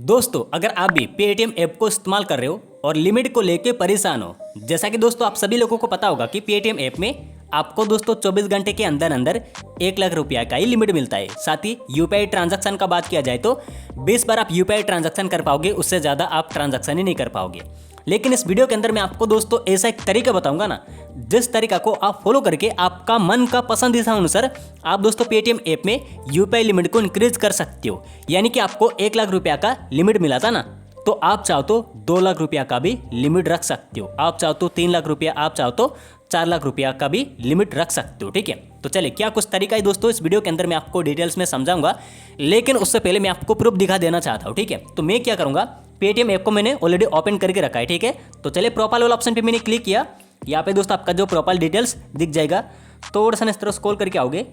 दोस्तों अगर आप भी पेटीएम ऐप को इस्तेमाल कर रहे हो और लिमिट को लेके परेशान हो, जैसा कि दोस्तों आप सभी लोगों को पता होगा कि पेटीएम ऐप में आपको दोस्तों 24 घंटे के अंदर अंदर 1 लाख रुपया का ही लिमिट मिलता है। साथ ही यूपीआई ट्रांजैक्शन का बात किया जाए तो 20 बार आप यूपीआई ट्रांजैक्शन कर पाओगे, उससे ज़्यादा आप ट्रांजैक्शन ही नहीं कर पाओगे। लेकिन इस वीडियो के अंदर मैं आपको दोस्तों ऐसा एक तरीका बताऊंगा ना, जिस तरीका को आप फॉलो करके आपका मन का पसंदीदा अनुसार आप दोस्तों पेटीएम ऐप में यूपीआई लिमिट को इंक्रीज कर सकते हो। यानी कि आपको 1 लाख रुपया का लिमिट मिला था ना, तो आप चाहो तो 2 लाख रुपया का भी लिमिट रख सकते हो, आप चाहो तो 3 लाख रुपया, आप चाहो तो 4 लाख रुपया का भी लिमिट रख सकते हो। ठीक है, तो चलिए क्या कुछ तरीका है दोस्तों इस वीडियो के अंदर मैं आपको डिटेल्स में समझाऊंगा, लेकिन उससे पहले मैं आपको प्रूफ दिखा देना चाहता हूँ। ठीक है, तो मैं क्या करूंगा, पेटीएम ऐप को मैंने ऑलरेडी ओपन करके रखा है। ठीक है, तो चलिए प्रोफाइल वाला ऑप्शन पे मैंने क्लिक किया। यहाँ पे दोस्तों आपका जो प्रोफाइल डिटेल्स दिख जाएगा, थोड़ा सा इस तरह स्क्रॉल करके आओगे।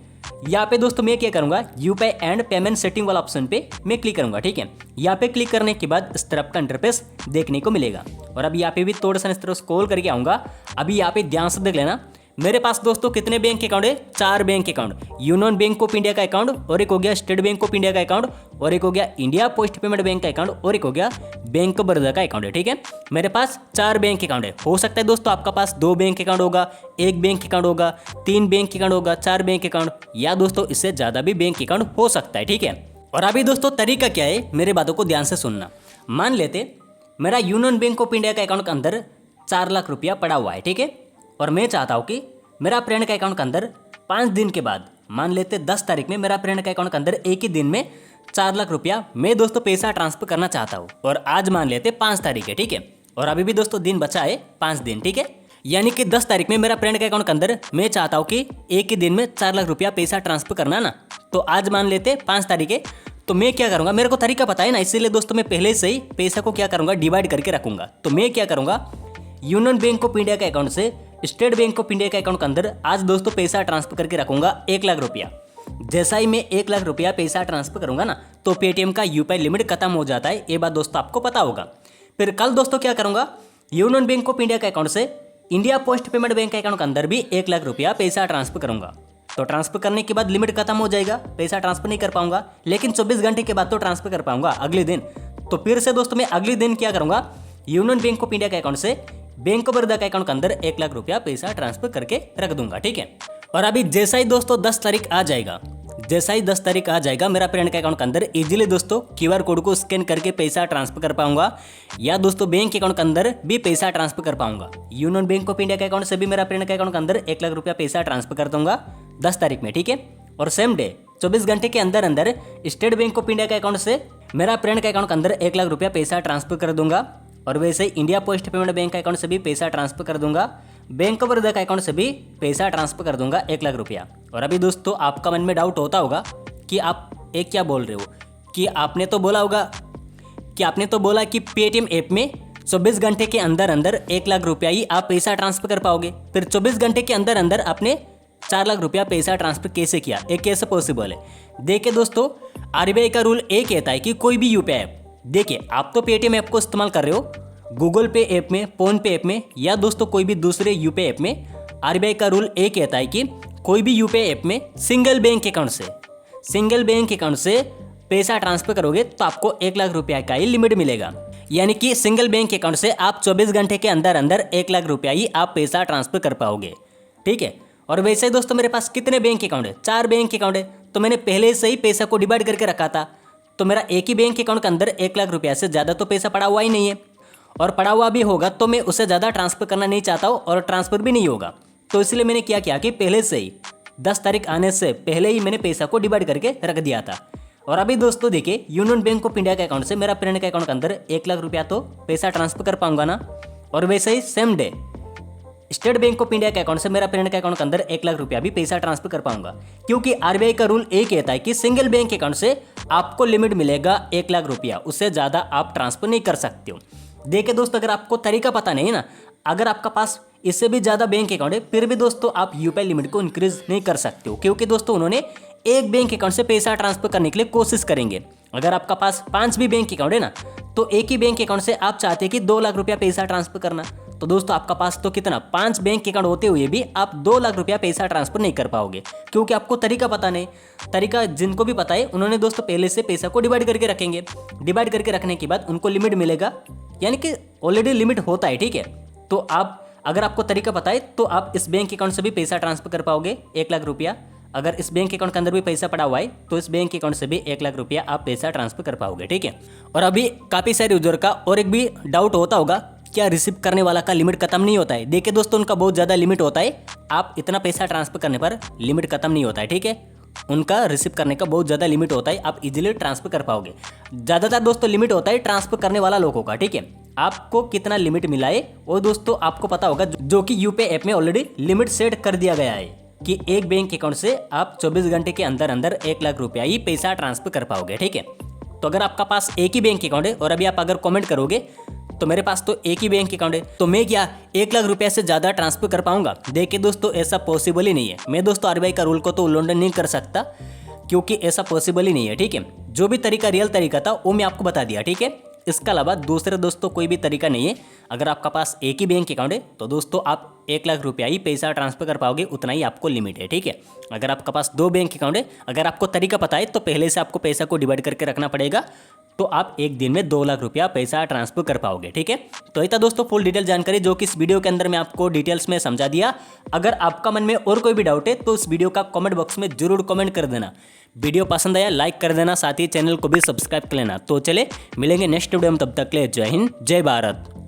यहाँ पे दोस्तों मैं क्या करूंगा, यूपीआई एंड पेमेंट सेटिंग वाला ऑप्शन पे मैं क्लिक करूंगा। ठीक है, यहाँ पे क्लिक करने के बाद इस तरफ का इंटरफेस देखने को मिलेगा। और अभी यहाँ पे भी थोड़ा सा इस तरह स्क्रॉल करके आऊंगा। अभी यहाँ पे ध्यान से देख लेना, मेरे पास दोस्तों कितने बैंक अकाउंट है, 4 bank account. Union bank of India का अकाउंट, और एक हो गया स्टेट बैंक ऑफ इंडिया का अकाउंट, और एक हो गया इंडिया पोस्ट पेमेंट बैंक का अकाउंट, और एक हो गया बैंक ऑफ बड़ौदा का अकाउंट है। ठीक है, मेरे पास 4 बैंक अकाउंट है। हो सकता है दोस्तों आपका पास 2 बैंक अकाउंट होगा, 1 बैंक अकाउंट होगा, 3 बैंक अकाउंट होगा, 4 बैंक अकाउंट, या दोस्तों इससे ज़्यादा भी बैंक अकाउंट हो सकता है। ठीक है, और अभी दोस्तों तरीका क्या है, मेरे बातों को ध्यान से सुनना। मान लेते मेरा यूनियन बैंक ऑफ इंडिया के अकाउंट के अंदर 4 लाख रुपया पड़ा हुआ है। ठीक है, और मैं चाहता हूँ कि मेरा फ्रेंड के अकाउंट के अंदर 5 दिन के बाद, मान लेते 10 तारीख में मेरा फ्रेंड के अकाउंट के अंदर एक ही दिन में 4 लाख रुपया मैं दोस्तों पैसा ट्रांसफर करना चाहता हूँ। और आज मान लेते 5 तारीख है। ठीक है, और अभी भी दोस्तों दिन बचा है 5 दिन। ठीक है, यानी कि 10 तारीख में मेरा फ्रेंड के अकाउंट के अंदर मैं चाहता हूँ कि एक ही दिन में 4 लाख रुपया पैसा ट्रांसफर करना ना, तो आज मान लेते 5 तारीख है। तो मैं क्या करूँगा, मेरे को तरीका पता है ना, इसीलिए दोस्तों मैं पहले से ही पैसा को क्या करूँगा, डिवाइड करके रखूँगा। तो मैं क्या करूँगा, यूनियन बैंक ऑफ इंडिया के अकाउंट से स्टेट बैंक ऑफ इंडिया के अकाउंट के अंदर आज दोस्तों पैसा ट्रांसफर करके रखूंगा 1 लाख रुपया। जैसा ही मैं 1 लाख रुपया पैसा ट्रांसफर करूंगा ना, तो पेटीएम का यूपीआई लिमिट खत्म हो जाता है। ये बात दोस्तों आपको पता होगा। फिर कल दोस्तों क्या करूंगा, यूनियन बैंक ऑफ इंडिया के अकाउंट से इंडिया पोस्ट पेमेंट बैंक के अकाउंट के अंदर भी 1 लाख रुपया पैसा ट्रांसफर करूंगा। तो ट्रांसफर करने के बाद लिमिट खत्म हो जाएगा, पैसा ट्रांसफर नहीं कर पाऊंगा, लेकिन 24 घंटे के बाद तो ट्रांसफर कर पाऊंगा अगले दिन। तो फिर से दोस्तों मैं अगले दिन क्या करूंगा, यूनियन बैंक ऑफ इंडिया के अकाउंट से बैंक ऑफ बड़ौदा के अकाउंट के अंदर 1 लाख रुपया पैसा ट्रांसफर करके रख दूंगा। ठीक है, और अभी जैसा ही दोस्तों 10 तारीख आ जाएगा, जैसा ही 10 तारीख आ जाएगा, मेरा फ्रेंड के अकाउंट के अंदर इजीली दोस्तों क्यूआर कोड को स्कैन करके पैसा ट्रांसफर कर पाऊंगा, या दोस्तों बैंक अकाउंट के अंदर भी पैसा ट्रांसफर कर पाऊंगा। यूनियन बैंक ऑफ इंडिया के अकाउंट से भी मेरा फ्रेंड के अकाउंट के अंदर 1 लाख रुपया पैसा ट्रांसफर कर दूंगा 10 तारीख में। ठीक है, और सेम डे 24 घंटे के अंदर अंदर स्टेट बैंक ऑफ इंडिया के अकाउंट से मेरा फ्रेंड के अकाउंट के अंदर 1 लाख रुपया पैसा ट्रांसफर कर दूंगा। और वैसे ही इंडिया पोस्ट पेमेंट बैंक का अकाउंट से भी पैसा ट्रांसफर कर दूंगा, बैंक ऑफ बड़ौदा का अकाउंट से भी पैसा ट्रांसफर कर दूंगा 1 लाख रुपया। और अभी दोस्तों आपका मन में डाउट होता होगा कि आप एक क्या बोल रहे हो, कि आपने तो बोला कि पेटीएम ऐप में 24 घंटे के अंदर अंदर 1 लाख रुपया ही आप पैसा ट्रांसफर कर पाओगे, फिर 24 घंटे के अंदर अंदर आपने 4 लाख रुपया पैसा ट्रांसफर कैसे किया, ये कैसे पॉसिबल है। देखिए दोस्तों, आरबीआई का रूल ये कहता है कि कोई भी यूपीआई ऐप, देखिए आप तो पेटीएम ऐप को इस्तेमाल कर रहे हो, गूगल पे ऐप में, फोन पे ऐप में, या दोस्तों कोई भी दूसरे यूपीआई ऐप में, आरबीआई का रूल ये कहता है कि कोई भी यूपीआई ऐप में सिंगल बैंक अकाउंट से पैसा ट्रांसफर करोगे तो आपको 1 लाख रुपया का ही लिमिट मिलेगा। यानी कि सिंगल बैंक अकाउंट से आप 24 घंटे के अंदर अंदर 1 लाख रुपया ही आप पैसा ट्रांसफर कर पाओगे। ठीक है, और वैसे ही दोस्तों मेरे पास कितने बैंक अकाउंट है, 4 बैंक अकाउंट है, तो मैंने पहले से ही पैसा को डिवाइड करके रखा था। तो मेरा एक ही बैंक अकाउंट के अंदर 1 लाख रुपया से ज़्यादा तो पैसा पड़ा हुआ ही नहीं है, और पड़ा हुआ भी होगा तो मैं उससे ज़्यादा ट्रांसफर करना नहीं चाहता हूँ, और ट्रांसफर भी नहीं होगा। तो इसलिए मैंने क्या किया कि पहले से ही 10 तारीख आने से पहले ही मैंने पैसा को डिवाइड करके रख दिया था। और अभी दोस्तों देखिए, यूनियन बैंक ऑफ इंडिया के अकाउंट से मेरा फ्रेंड के अकाउंट के अंदर 1 लाख रुपया तो पैसा ट्रांसफर कर पाऊंगा ना, और वैसे ही same day State Bank of India के अकाउंट से मेरा फ्रेंड के अकाउंट के अंदर 1 लाख रुपया भी पैसा ट्रांसफर कर पाऊंगा, क्योंकि आरबीआई का रूल ये कहता है कि सिंगल बैंक अकाउंट से आपको लिमिट मिलेगा 1 लाख रुपया, उससे ज़्यादा आप ट्रांसफर नहीं कर सकते हो। देखिए दोस्तों, अगर आपको तरीका पता नहीं है ना, अगर आपका पास इससे भी ज़्यादा बैंक अकाउंट है, फिर भी दोस्तों आप यूपीआई लिमिट को इंक्रीज नहीं कर सकते हो, क्योंकि दोस्तों उन्होंने एक बैंक अकाउंट से पैसा ट्रांसफर करने के लिए कोशिश करेंगे। अगर आपका पास 5 भी बैंक अकाउंट है ना, तो एक ही बैंक अकाउंट से आप चाहते हैं कि 2 लाख रुपया पैसा ट्रांसफर करना, तो दोस्तों आपका पास तो कितना 5 बैंक अकाउंट होते हुए भी आप 2 लाख रुपया पैसा ट्रांसफर नहीं कर पाओगे, क्योंकि आपको तरीका पता नहीं। तरीका जिनको भी पता है उन्होंने दोस्तों पहले से पैसा को डिवाइड करके रखेंगे। डिवाइड करके रखने के बाद उनको लिमिट मिलेगा, यानी कि ऑलरेडी लिमिट होता है, ठीक है। तो आप अगर आपको तरीका पता है तो आप इस बैंक अकाउंट से भी पैसा ट्रांसफर कर पाओगे 1 लाख रुपया। अगर इस बैंक अकाउंट के अंदर भी पैसा पड़ा हुआ है तो इस बैंक अकाउंट से भी 1 लाख रुपया आप पैसा ट्रांसफर कर पाओगे, ठीक है। और अभी काफ़ी सारे यूजर का और एक भी डाउट होता होगा, क्या रिसीव करने वाला का लिमिट खत्म नहीं होता है? देखिए दोस्तों, उनका बहुत ज़्यादा लिमिट होता है। आप इतना पैसा ट्रांसफर करने पर लिमिट खत्म नहीं होता है, ठीक है। उनका रिसीव करने का बहुत ज़्यादा लिमिट होता है, आप इजीली ट्रांसफर कर पाओगे। ज़्यादातर दोस्तों लिमिट होता है ट्रांसफर करने वाला लोगों का, ठीक है। आपको कितना लिमिट मिला है वो दोस्तों आपको पता होगा, जो कि यूपीआई ऐप में ऑलरेडी लिमिट सेट कर दिया गया है कि एक बैंक अकाउंट से आप 24 घंटे के अंदर अंदर 1 लाख रुपया ही पैसा ट्रांसफर कर पाओगे, ठीक है। तो अगर आपका पास एक ही बैंक अकाउंट है और अभी आप अगर कमेंट करोगे तो मेरे पास तो एक ही बैंक अकाउंट है, तो मैं क्या 1 लाख रुपया से ज़्यादा ट्रांसफर कर पाऊंगा? देखिए दोस्तों, ऐसा पॉसिबल ही नहीं है। मैं दोस्तों आरबीआई का रूल को तो उल्लंघन नहीं कर सकता, क्योंकि ऐसा पॉसिबल ही नहीं है, ठीक है। जो भी तरीका रियल तरीका था वो मैं आपको बता दिया, ठीक है। इसके अलावा दूसरे दोस्तों कोई भी तरीका नहीं है। अगर आपका पास एक ही बैंक अकाउंट है तो दोस्तों आप 1 लाख रुपया ही पैसा ट्रांसफर कर पाओगे, उतना ही आपको लिमिट है, ठीक है। अगर आपका पास 2 बैंक अकाउंट है, अगर आपको तरीका पता है तो पहले से आपको पैसा को डिवाइड करके रखना पड़ेगा, तो आप एक दिन में 2 लाख रुपया पैसा ट्रांसफर कर पाओगे, ठीक है। तो ये था दोस्तों फुल डिटेल जानकारी जो कि इस वीडियो के अंदर मैं आपको डिटेल्स में समझा दिया। अगर आपका मन में और कोई भी डाउट है तो इस वीडियो का कमेंट बॉक्स में जरूर कमेंट कर देना। वीडियो पसंद आया लाइक कर देना, साथ ही चैनल को भी सब्सक्राइब कर लेना। तो चले मिलेंगे नेक्स्ट वीडियो में, तब तक के लिए जय हिंद जय भारत।